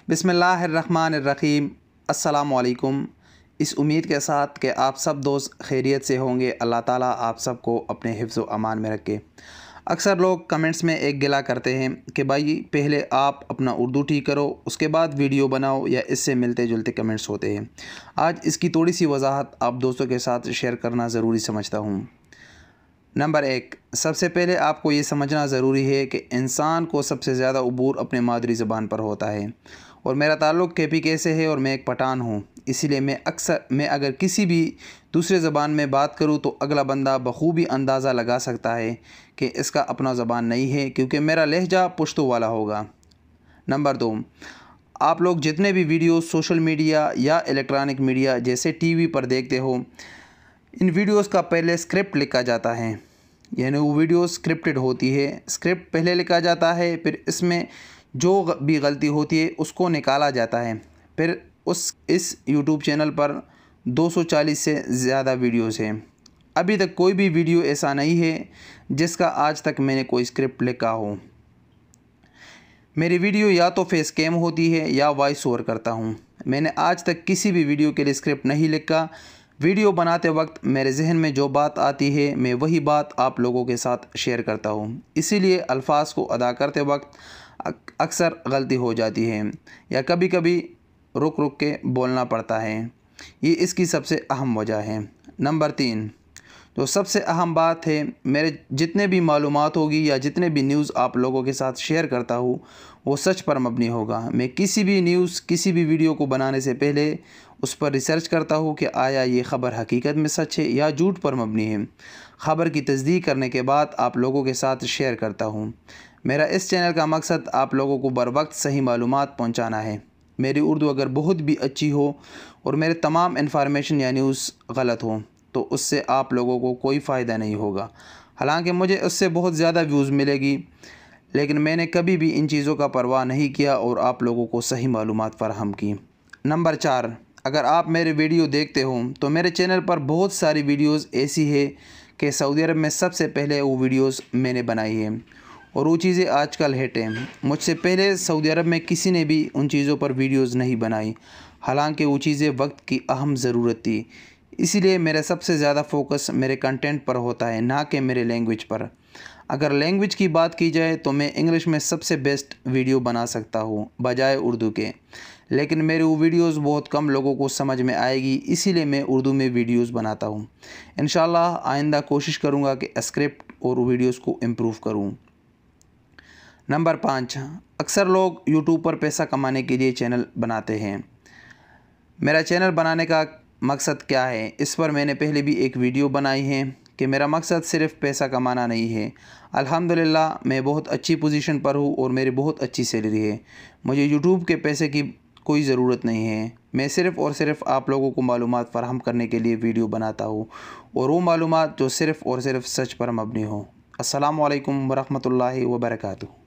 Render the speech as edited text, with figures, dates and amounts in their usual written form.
बिस्मिल्लाहिर्रहमानिर्रहीम। अस्सलामु अलैकुम। इस उम्मीद के साथ कि आप सब दोस्त खैरियत से होंगे, अल्लाह ताला आप सबको अपने हिफ्ज़ व अमान में रखे। अक्सर लोग कमेंट्स में एक गिला करते हैं कि भाई पहले आप अपना उर्दू ठीक करो, उसके बाद वीडियो बनाओ, या इससे मिलते जुलते कमेंट्स होते हैं। आज इसकी थोड़ी सी वजाहत आप दोस्तों के साथ शेयर करना ज़रूरी समझता हूँ। नंबर 1, सबसे पहले आपको ये समझना ज़रूरी है कि इंसान को सबसे ज़्यादा अबूर अपने मादरी ज़बान पर होता है। और मेरा ताल्लुक़ KPK से है और मैं एक पठान हूँ, इसीलिए मैं अगर किसी भी दूसरे ज़बान में बात करूँ तो अगला बंदा बखूबी अंदाज़ा लगा सकता है कि इसका अपना ज़बान नहीं है, क्योंकि मेरा लहजा पुश्तो वाला होगा। नंबर 2, आप लोग जितने भी वीडियो सोशल मीडिया या इलेक्ट्रॉनिक मीडिया जैसे TV पर देखते हो, इन वीडियोस का पहले स्क्रिप्ट लिखा जाता है, यानी वो वीडियो स्क्रिप्टेड होती है। स्क्रिप्ट पहले लिखा जाता है, फिर इसमें जो भी गलती होती है उसको निकाला जाता है। फिर इस YouTube चैनल पर 240 से ज़्यादा वीडियोस हैं। अभी तक कोई भी वीडियो ऐसा नहीं है जिसका आज तक मैंने कोई स्क्रिप्ट लिखा हो। मेरी वीडियो या तो फेस कैम होती है या वॉइस ओवर करता हूँ। मैंने आज तक किसी भी वीडियो के लिए स्क्रिप्ट नहीं लिखा। वीडियो बनाते वक्त मेरे जहन में जो बात आती है मैं वही बात आप लोगों के साथ शेयर करता हूँ, इसीलिए अल्फाज को अदा करते वक्त अक्सर गलती हो जाती है या कभी कभी रुक रुक के बोलना पड़ता है। ये इसकी सबसे अहम वजह है। नंबर 3, तो सबसे अहम बात है, मेरे जितने भी मालूमात होगी या जितने भी न्यूज़ आप लोगों के साथ शेयर करता हूँ वो सच पर मबनी होगा। मैं किसी भी न्यूज़ किसी भी वीडियो को बनाने से पहले उस पर रिसर्च करता हूँ कि आया ये ख़बर हकीकत में सच है या झूठ पर मबनी है। ख़बर की तस्दीक करने के बाद आप लोगों के साथ शेयर करता हूँ। मेरा इस चैनल का मकसद आप लोगों को बर वक्त सही मालूमात पहुँचाना है। मेरी उर्दू अगर बहुत भी अच्छी हो और मेरे तमाम इन्फॉर्मेशन या न्यूज़ गलत हो तो उससे आप लोगों को कोई फ़ायदा नहीं होगा। हालांकि मुझे उससे बहुत ज़्यादा व्यूज़ मिलेगी, लेकिन मैंने कभी भी इन चीज़ों का परवाह नहीं किया और आप लोगों को सही मालूमात फराहम की। नंबर 4, अगर आप मेरे वीडियो देखते हो तो मेरे चैनल पर बहुत सारी वीडियोज़ ऐसी है कि सऊदी अरब में सबसे पहले वो वीडियोज़ मैंने बनाई है और वो चीज़ें आजकल हिट हैं। मुझसे पहले सऊदी अरब में किसी ने भी उन चीज़ों पर वीडियोज़ नहीं बनाई, हालांकि वो चीज़ें वक्त की अहम ज़रूरत थी। इसीलिए मेरा सबसे ज़्यादा फोकस मेरे कंटेंट पर होता है, ना कि मेरे लैंग्वेज पर। अगर लैंग्वेज की बात की जाए तो मैं इंग्लिश में सबसे बेस्ट वीडियो बना सकता हूँ बजाय उर्दू के, लेकिन मेरे वो वीडियोज़ बहुत कम लोगों को समझ में आएगी, इसीलिए मैं उर्दू में वीडियोज़ बनाता हूँ। इंशाल्लाह आइंदा कोशिश करूँगा कि स्क्रिप्ट और वीडियोज़ को इम्प्रूव करूँ। नंबर 5, अक्सर लोग YouTube पर पैसा कमाने के लिए चैनल बनाते हैं। मेरा चैनल बनाने का मकसद क्या है, इस पर मैंने पहले भी एक वीडियो बनाई है कि मेरा मकसद सिर्फ़ पैसा कमाना नहीं है। अल्हम्दुलिल्लाह मैं बहुत अच्छी पोजीशन पर हूँ और मेरी बहुत अच्छी सैलरी है। मुझे YouTube के पैसे की कोई ज़रूरत नहीं है। मैं सिर्फ़ और सिर्फ आप लोगों को मालूमात फ़राहम करने के लिए वीडियो बनाता हूँ, और वो मालूमात जो सिर्फ़ और सिर्फ सच पर मबनी हो। अस्सलामु अलैकुम वरहमतुल्लाहि वबरकातुहू।